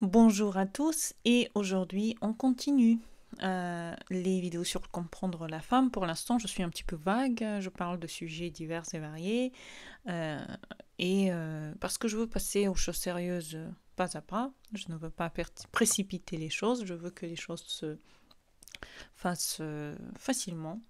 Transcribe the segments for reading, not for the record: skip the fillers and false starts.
Bonjour à tous et aujourd'hui on continue les vidéos sur comprendre la femme. Pour l'instant je suis un petit peu vague, je parle de sujets divers et variés euh, parce que je veux passer aux choses sérieuses pas à pas, je ne veux pas précipiter les choses, je veux que les choses se fassent facilement,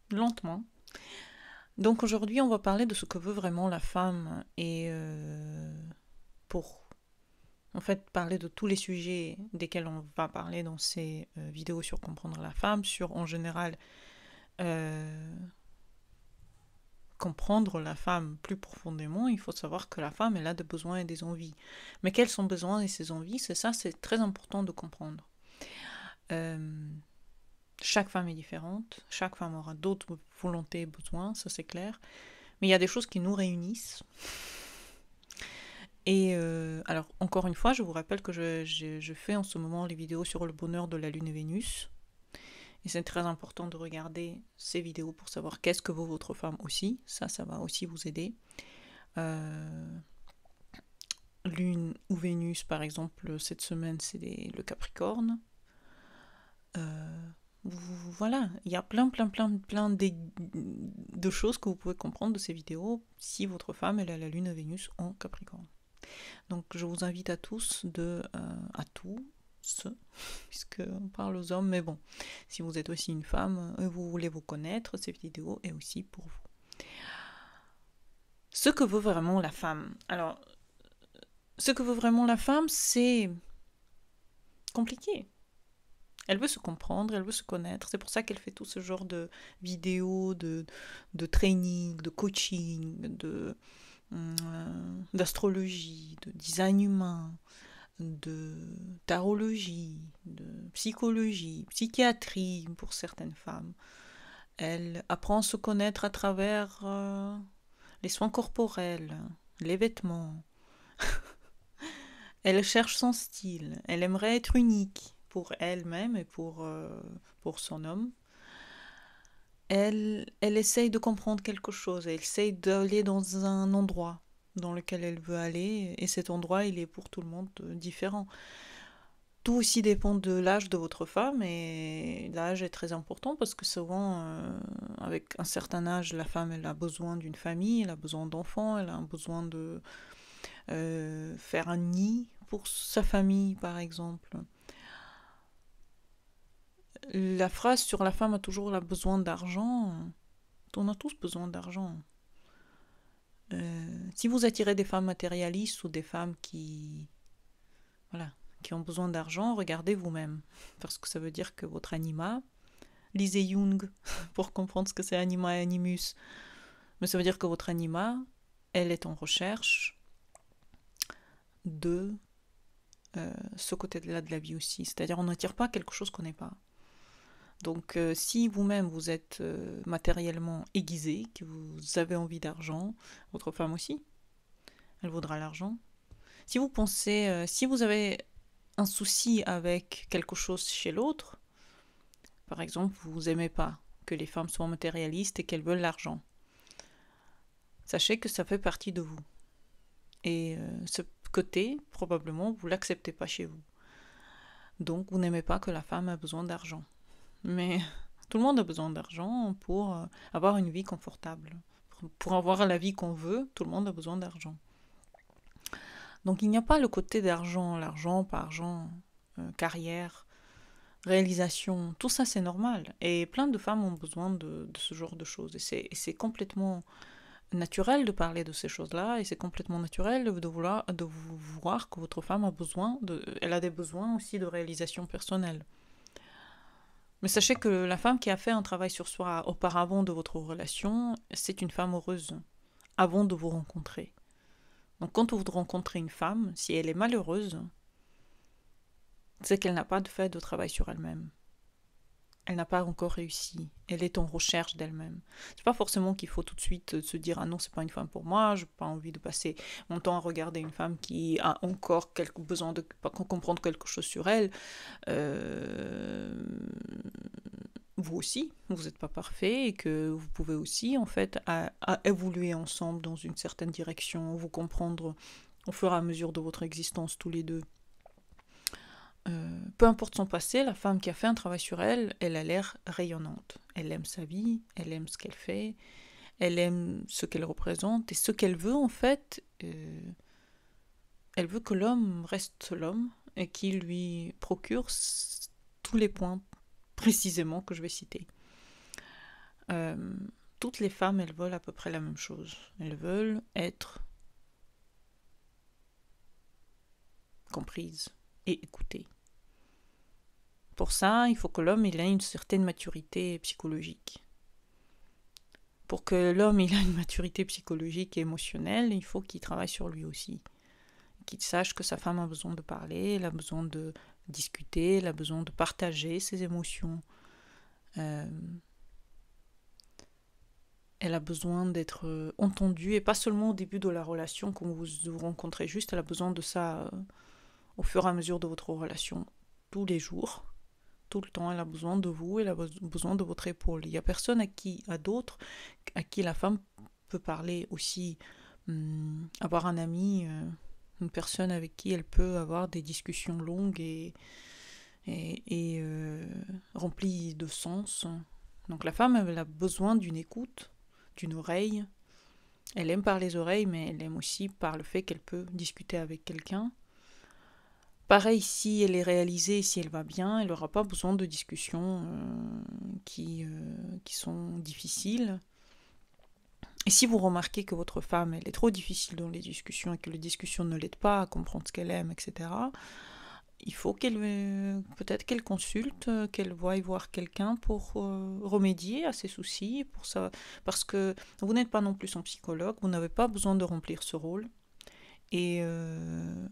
lentement. Donc aujourd'hui on va parler de ce que veut vraiment la femme et pour en fait, parler de tous les sujets desquels on va parler dans ces vidéos sur comprendre la femme, sur en général euh, comprendre la femme plus profondément, il faut savoir que la femme, elle a des besoins et des envies. Mais quels sont ses besoins et ses envies, c'est ça, c'est très important de comprendre. Euh, Chaque femme est différente, chaque femme aura d'autres volontés et besoins, ça c'est clair. Mais il y a des choses qui nous réunissent. Et alors, encore une fois, je vous rappelle que je fais en ce moment les vidéos sur le bonheur de la Lune et Vénus. Et c'est très important de regarder ces vidéos pour savoir qu'est-ce que vaut votre femme aussi. Ça va aussi vous aider. Euh, Lune ou Vénus, par exemple, cette semaine, c'est le Capricorne. Euh, voilà, il y a plein de choses que vous pouvez comprendre de ces vidéos si votre femme elle a la Lune et Vénus en Capricorne. Donc je vous invite à tous à tous, puisque on parle aux hommes, mais bon, si vous êtes aussi une femme et vous voulez vous connaître, cette vidéo est aussi pour vous. Ce que veut vraiment la femme. Alors, ce que veut vraiment la femme, c'est compliqué. Elle veut se comprendre, elle veut se connaître. C'est pour ça qu'elle fait tout ce genre de vidéos, de training, de coaching, d'astrologie, de design humain, de tarologie, de psychologie, psychiatrie pour certaines femmes. Elle apprend à se connaître à travers les soins corporels, les vêtements. Elle cherche son style. Elle aimerait être unique pour elle-même et pour son homme. Elle essaye de comprendre quelque chose. Elle essaye d'aller dans un endroit dans lequel elle veut aller. Et cet endroit, il est pour tout le monde différent. Tout aussi dépend de l'âge de votre femme et l'âge est très important parce que souvent, avec un certain âge, la femme elle a besoin d'une famille, elle a besoin d'enfants, elle a un besoin de faire un nid pour sa famille, par exemple. La phrase sur la femme a toujours besoin d'argent, on a tous besoin d'argent. Si vous attirez des femmes matérialistes ou des femmes voilà, qui ont besoin d'argent, regardez vous-même. Parce que ça veut dire que votre anima, lisez Jung pour comprendre ce que c'est anima et animus. Mais ça veut dire que votre anima, elle est en recherche de ce côté-là de la vie aussi. C'est-à-dire on n'attire pas quelque chose qu'on n'est pas. Donc si vous-même vous êtes matériellement aiguisé, que vous avez envie d'argent, votre femme aussi, elle voudra l'argent. Si vous pensez, si vous avez un souci avec quelque chose chez l'autre, par exemple, vous n'aimez pas que les femmes soient matérialistes et qu'elles veulent l'argent, sachez que ça fait partie de vous. Et ce côté, probablement, vous ne l'acceptez pas chez vous. Donc, vous n'aimez pas que la femme a besoin d'argent. Mais tout le monde a besoin d'argent pour avoir une vie confortable. Pour avoir la vie qu'on veut, tout le monde a besoin d'argent. Donc, il n'y a pas le côté d'argent, l'argent par argent, carrière, réalisation, tout ça c'est normal. Et plein de femmes ont besoin de ce genre de choses. Et c'est complètement naturel de parler de ces choses-là et c'est complètement naturel de voir que votre femme a besoin elle a des besoins aussi de réalisation personnelle. Mais sachez que la femme qui a fait un travail sur soi auparavant de votre relation, c'est une femme heureuse avant de vous rencontrer. Donc quand vous rencontrez une femme, si elle est malheureuse, c'est qu'elle n'a pas fait de travail sur elle-même. Elle n'a pas encore réussi. Elle est en recherche d'elle-même. C'est pas forcément qu'il faut tout de suite se dire ah non c'est pas une femme pour moi, j'ai pas envie de passer mon temps à regarder une femme qui a encore besoin de comprendre quelque chose sur elle. Euh, Vous aussi, vous n'êtes pas parfait et que vous pouvez aussi en fait à évoluer ensemble dans une certaine direction, vous comprendre au fur et à mesure de votre existence tous les deux. Peu importe son passé, la femme qui a fait un travail sur elle, elle a l'air rayonnante. Elle aime sa vie, elle aime ce qu'elle fait, elle aime ce qu'elle représente, et ce qu'elle veut en fait, elle veut que l'homme reste l'homme et qu'il lui procure tous les points précisément que je vais citer. Euh, Toutes les femmes, elles veulent à peu près la même chose. Elles veulent être comprises et écoutées. Pour ça, il faut que l'homme ait une certaine maturité psychologique. Pour que l'homme ait une maturité psychologique et émotionnelle, il faut qu'il travaille sur lui aussi. Qu'il sache que sa femme a besoin de parler, elle a besoin de discuter, elle a besoin de partager ses émotions. Elle a besoin d'être entendue, et pas seulement au début de la relation, quand vous vous rencontrez juste, elle a besoin de ça au fur et à mesure de votre relation, tous les jours, tout le temps, elle a besoin de vous, elle a besoin de votre épaule. Il n'y a personne à d'autres, à qui la femme peut parler aussi, avoir un ami, une personne avec qui elle peut avoir des discussions longues et remplies de sens. Donc la femme, elle a besoin d'une écoute, d'une oreille. Elle aime par les oreilles, mais elle aime aussi par le fait qu'elle peut discuter avec quelqu'un. Pareil, si elle est réalisée, si elle va bien, elle n'aura pas besoin de discussions qui sont difficiles. Et si vous remarquez que votre femme, elle est trop difficile dans les discussions et que les discussions ne l'aident pas à comprendre ce qu'elle aime, etc., il faut peut-être qu'elle consulte, qu'elle voie voir quelqu'un pour remédier à ses soucis, pour ça, parce que vous n'êtes pas non plus son psychologue, vous n'avez pas besoin de remplir ce rôle. Et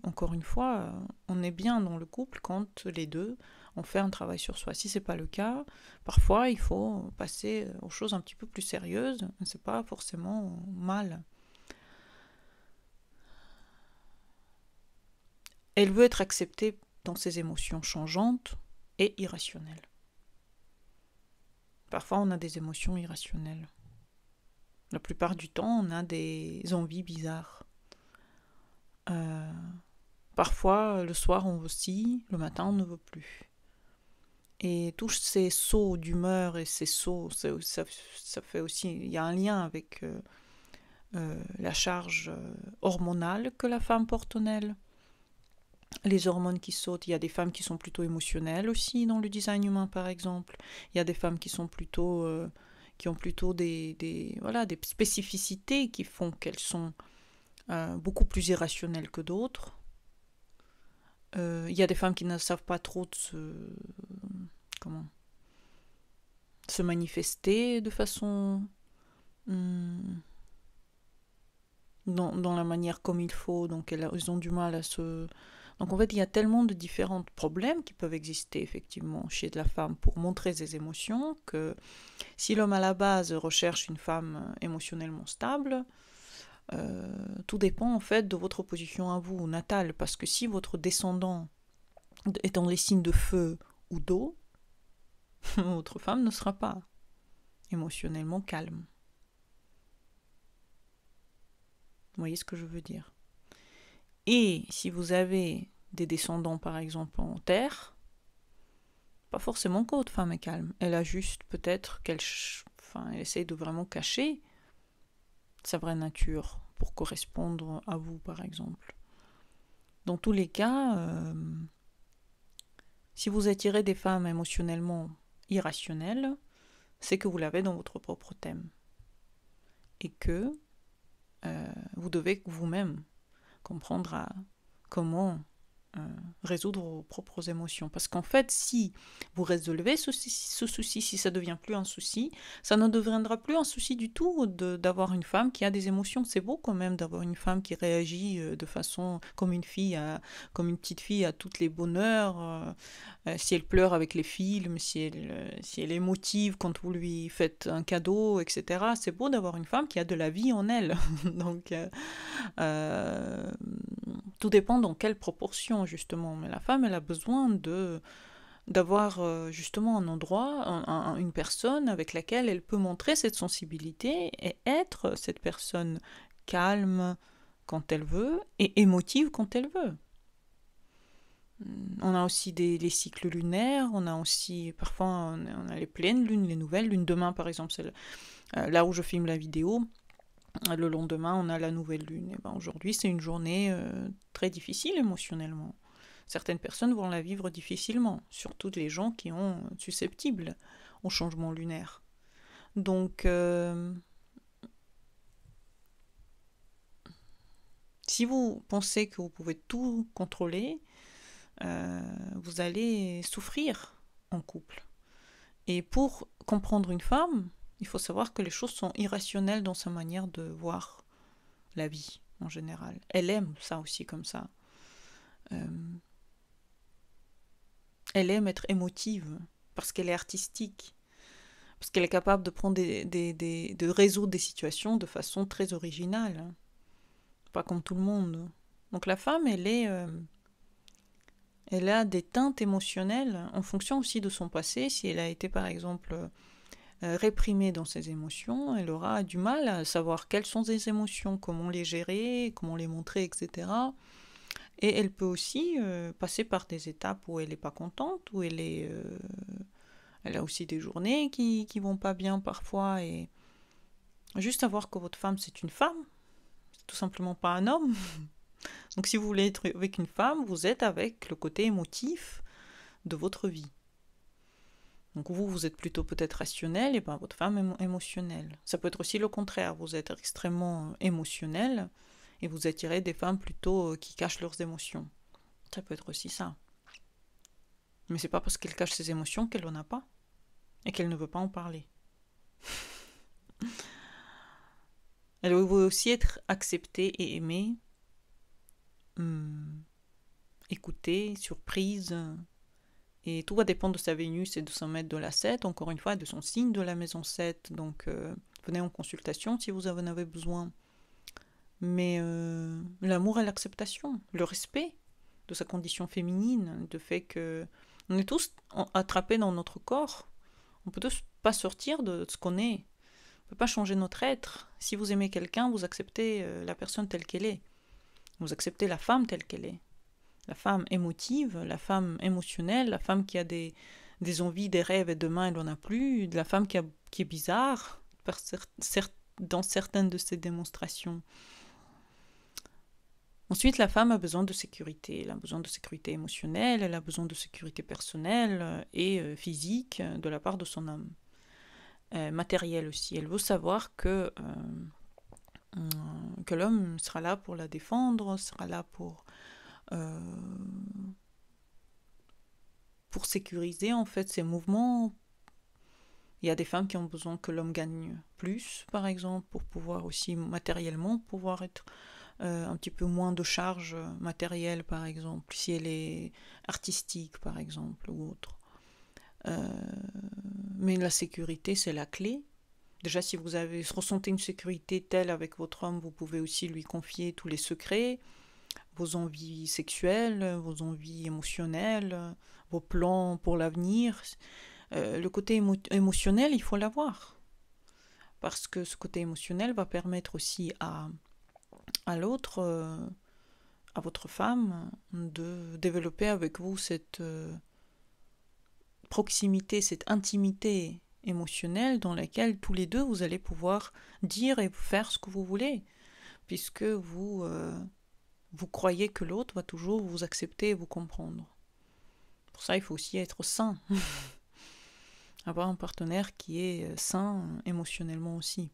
encore une fois, on est bien dans le couple quand les deux ont fait un travail sur soi. Si c'est pas le cas, parfois il faut passer aux choses un petit peu plus sérieuses. C'est pas forcément mal. Elle veut être acceptée dans ses émotions changeantes et irrationnelles. Parfois, on a des émotions irrationnelles. La plupart du temps, on a des envies bizarres. Parfois, le soir, on veut ci, le matin, on ne veut plus. Et tous ces sauts d'humeur et ces sauts, ça fait aussi, il y a un lien avec la charge hormonale que la femme porte en elle. Les hormones qui sautent, il y a des femmes qui sont plutôt émotionnelles aussi dans le design humain par exemple. Il y a des femmes qui sont plutôt qui ont plutôt des spécificités qui font qu'elles sont beaucoup plus irrationnelles que d'autres. Il y a des femmes qui ne savent pas trop se manifester de façon dans la manière comme il faut, donc elles ont du mal à se... Donc en fait, il y a tellement de différents problèmes qui peuvent exister effectivement chez la femme pour montrer ses émotions que si l'homme à la base recherche une femme émotionnellement stable, tout dépend en fait de votre position à vous, natale, parce que si votre descendant est dans les signes de feu ou d'eau, votre femme ne sera pas émotionnellement calme. Vous voyez ce que je veux dire? Et si vous avez des descendants, par exemple, en terre, pas forcément que votre femme est calme. Elle a juste peut-être elle essaye de vraiment cacher sa vraie nature pour correspondre à vous, par exemple. Dans tous les cas, si vous attirez des femmes émotionnellement irrationnelles, c'est que vous l'avez dans votre propre thème. Et que vous devez vous-même comprendre comment résoudre vos propres émotions. Parce qu'en fait, si vous résolvez ce souci, si ça ne devient plus un souci, ça ne deviendra plus un souci du tout d'avoir une femme qui a des émotions. C'est beau quand même d'avoir une femme qui réagit de façon comme une petite fille à toutes les bonheurs. Si elle pleure avec les films, si elle est émotive quand vous lui faites un cadeau, etc. C'est beau d'avoir une femme qui a de la vie en elle. Donc, tout dépend dans quelle proportion, justement. Mais la femme, elle a besoin d'avoir justement un endroit, une personne avec laquelle elle peut montrer cette sensibilité et être cette personne calme, quand elle veut et émotive quand elle veut. On a aussi les cycles lunaires, on a aussi, parfois, on a les pleines lunes, les nouvelles lunes. Demain, par exemple, c'est là où je filme la vidéo. Le lendemain, on a la nouvelle lune. Et ben, aujourd'hui, c'est une journée très difficile émotionnellement. Certaines personnes vont la vivre difficilement, surtout les gens qui sont susceptibles au changement lunaire. Donc, si vous pensez que vous pouvez tout contrôler, vous allez souffrir en couple. Et pour comprendre une femme, il faut savoir que les choses sont irrationnelles dans sa manière de voir la vie en général. Elle aime ça aussi comme ça. Elle aime être émotive parce qu'elle est artistique, parce qu'elle est capable de prendre de résoudre des situations de façon très originale. Pas comme tout le monde. Donc la femme, elle a des teintes émotionnelles en fonction aussi de son passé. Si elle a été par exemple réprimée dans ses émotions, elle aura du mal à savoir quelles sont ses émotions, comment les gérer, comment les montrer, etc. Et elle peut aussi passer par des étapes où elle n'est pas contente, où elle a aussi des journées qui vont pas bien parfois. Et juste savoir que votre femme, c'est une femme, c'est tout simplement pas un homme. Donc si vous voulez être avec une femme, vous êtes avec le côté émotif de votre vie. Donc vous êtes plutôt peut-être rationnel, et ben votre femme est émotionnelle. Ça peut être aussi le contraire, vous êtes extrêmement émotionnel, et vous attirez des femmes plutôt qui cachent leurs émotions. Ça peut être aussi ça. Mais c'est pas parce qu'elle cache ses émotions qu'elle en a pas, et qu'elle ne veut pas en parler. Elle veut aussi être acceptée et aimée, écoutée, surprise. Et tout va dépendre de sa Vénus et de son maître de la 7, encore une fois, de son signe de la maison 7. Donc, venez en consultation si vous en avez besoin. Mais l'amour et l'acceptation, le respect de sa condition féminine, de fait que on est tous attrapés dans notre corps. On ne peut tous pas sortir de ce qu'on est. On ne peut pas changer notre être. Si vous aimez quelqu'un, vous acceptez la personne telle qu'elle est. Vous acceptez la femme telle qu'elle est. La femme émotive, la femme émotionnelle, la femme qui a des envies, des rêves et demain elle n'en a plus, la femme qui est bizarre dans certaines de ses démonstrations. Ensuite, la femme a besoin de sécurité. Elle a besoin de sécurité émotionnelle, elle a besoin de sécurité personnelle et physique de la part de son homme. Matérielle aussi. Elle veut savoir que l'homme sera là pour la défendre, sera là pour sécuriser en fait ses mouvements. Il y a des femmes qui ont besoin que l'homme gagne plus, par exemple, pour pouvoir aussi matériellement pouvoir être un petit peu moins de charge matérielle, par exemple, si elle est artistique, par exemple, ou autre. Mais la sécurité, c'est la clé. Déjà, si vous ressentez une sécurité telle avec votre homme, vous pouvez aussi lui confier tous les secrets, vos envies sexuelles, vos envies émotionnelles, vos plans pour l'avenir. Le côté émotionnel, il faut l'avoir. Parce que ce côté émotionnel va permettre aussi à l'autre, à votre femme, de développer avec vous cette proximité, cette intimité émotionnelle dans laquelle tous les deux vous allez pouvoir dire et faire ce que vous voulez, puisque vous croyez que l'autre va toujours vous accepter et vous comprendre. Pour ça, il faut aussi être sain. Avoir un partenaire qui est sain émotionnellement aussi.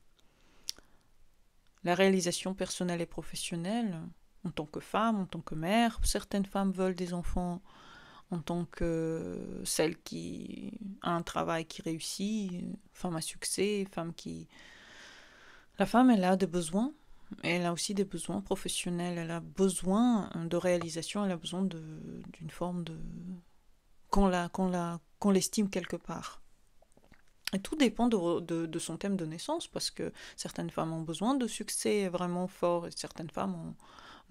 La réalisation personnelle et professionnelle, en tant que femme, en tant que mère, certaines femmes veulent des enfants en tant que celle qui a un travail qui réussit, femme à succès, La femme, elle a des besoins, et elle a aussi des besoins professionnels, elle a besoin de réalisation, elle a besoin d'une forme de... qu'on l'estime quelque part. Et tout dépend de son thème de naissance, parce que certaines femmes ont besoin de succès vraiment fort, et certaines femmes en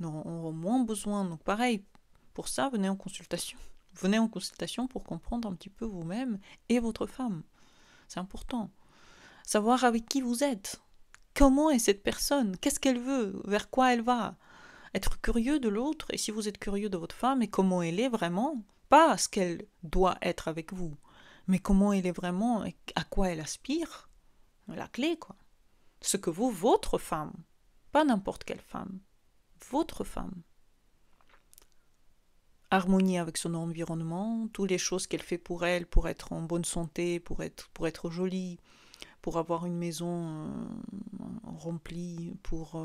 auront moins besoin. Donc pareil, pour ça, venez en consultation. Venez en consultation pour comprendre un petit peu vous-même et votre femme. C'est important. Savoir avec qui vous êtes. Comment est cette personne? Qu'est-ce qu'elle veut? Vers quoi elle va? être curieux de l'autre, et si vous êtes curieux de votre femme et comment elle est vraiment, pas ce qu'elle doit être avec vous, mais comment elle est vraiment et à quoi elle aspire, la clé, quoi. Ce que vous, votre femme, pas n'importe quelle femme, votre femme, harmonie avec son environnement, toutes les choses qu'elle fait pour elle, pour être en bonne santé, pour être jolie, pour avoir une maison remplie, pour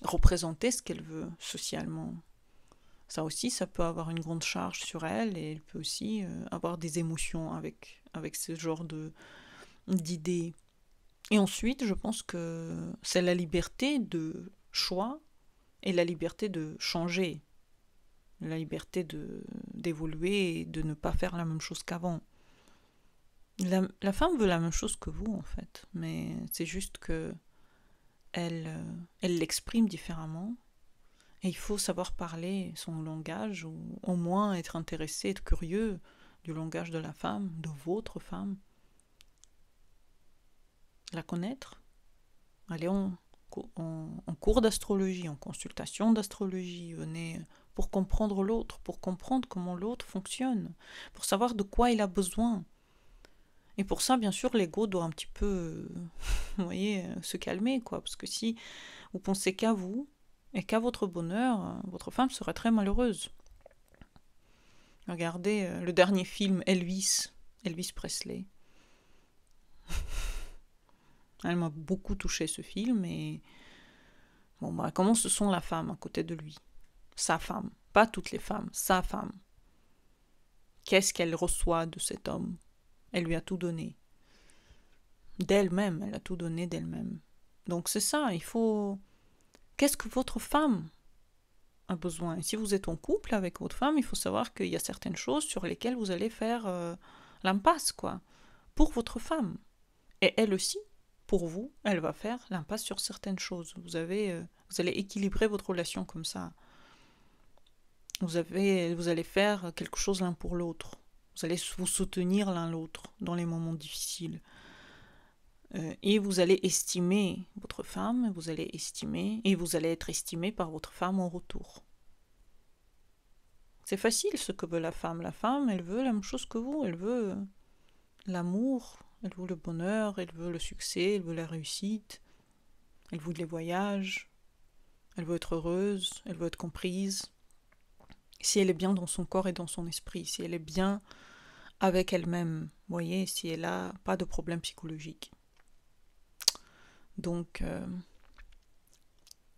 représenter ce qu'elle veut socialement. Ça aussi, ça peut avoir une grande charge sur elle et elle peut aussi avoir des émotions avec ce genre d'idées. Et ensuite, je pense que c'est la liberté de choix et la liberté de changer, la liberté d'évoluer et de ne pas faire la même chose qu'avant. La femme veut la même chose que vous, en fait, mais c'est juste que elle l'exprime différemment. Et il faut savoir parler son langage, ou au moins être intéressé, être curieux du langage de la femme, de votre femme. La connaître, aller en cours d'astrologie, en consultation d'astrologie, venez pour comprendre l'autre, pour comprendre comment l'autre fonctionne, pour savoir de quoi il a besoin. Et pour ça, bien sûr, l'ego doit un petit peu, vous voyez, se calmer, quoi. Parce que si vous pensez qu'à vous et qu'à votre bonheur, votre femme serait très malheureuse. Regardez le dernier film Elvis Presley. Elle m'a beaucoup touché ce film et bon bah comment se sent la femme à côté de lui, sa femme, pas toutes les femmes, sa femme. Qu'est-ce qu'elle reçoit de cet homme? Elle lui a tout donné. D'elle-même, elle a tout donné d'elle-même. Donc c'est ça, il faut... Qu'est-ce que votre femme a besoin? Et si vous êtes en couple avec votre femme, il faut savoir qu'il y a certaines choses sur lesquelles vous allez faire l'impasse, quoi, pour votre femme. Et elle aussi, pour vous, elle va faire l'impasse sur certaines choses. Vous allez équilibrer votre relation comme ça. Vous allez faire quelque chose l'un pour l'autre. Vous allez vous soutenir l'un l'autre dans les moments difficiles. Et vous allez estimer votre femme, vous allez être estimé par votre femme en retour. C'est facile ce que veut la femme. La femme, elle veut la même chose que vous. Elle veut l'amour, elle veut le bonheur, elle veut le succès, elle veut la réussite, elle veut les voyages, elle veut être heureuse, elle veut être comprise. Si elle est bien dans son corps et dans son esprit, si elle est bien avec elle-même, vous voyez, si elle n'a pas de problème psychologique. Donc,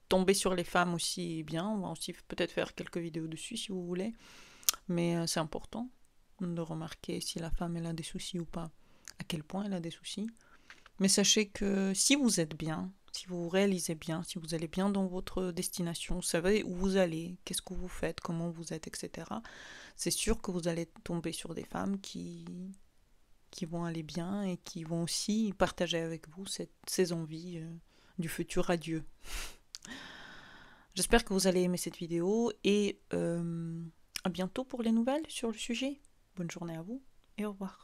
tomber sur les femmes aussi est bien, on va aussi peut-être faire quelques vidéos dessus si vous voulez, mais c'est important de remarquer si la femme elle a des soucis ou pas, à quel point elle a des soucis. Mais sachez que si vous êtes bien, si vous vous réalisez bien, si vous allez bien dans votre destination, vous savez où vous allez, qu'est-ce que vous faites, comment vous êtes, etc., c'est sûr que vous allez tomber sur des femmes qui vont aller bien et qui vont aussi partager avec vous ces envies du futur adieu. J'espère que vous allez aimer cette vidéo et à bientôt pour les nouvelles sur le sujet. Bonne journée à vous et au revoir.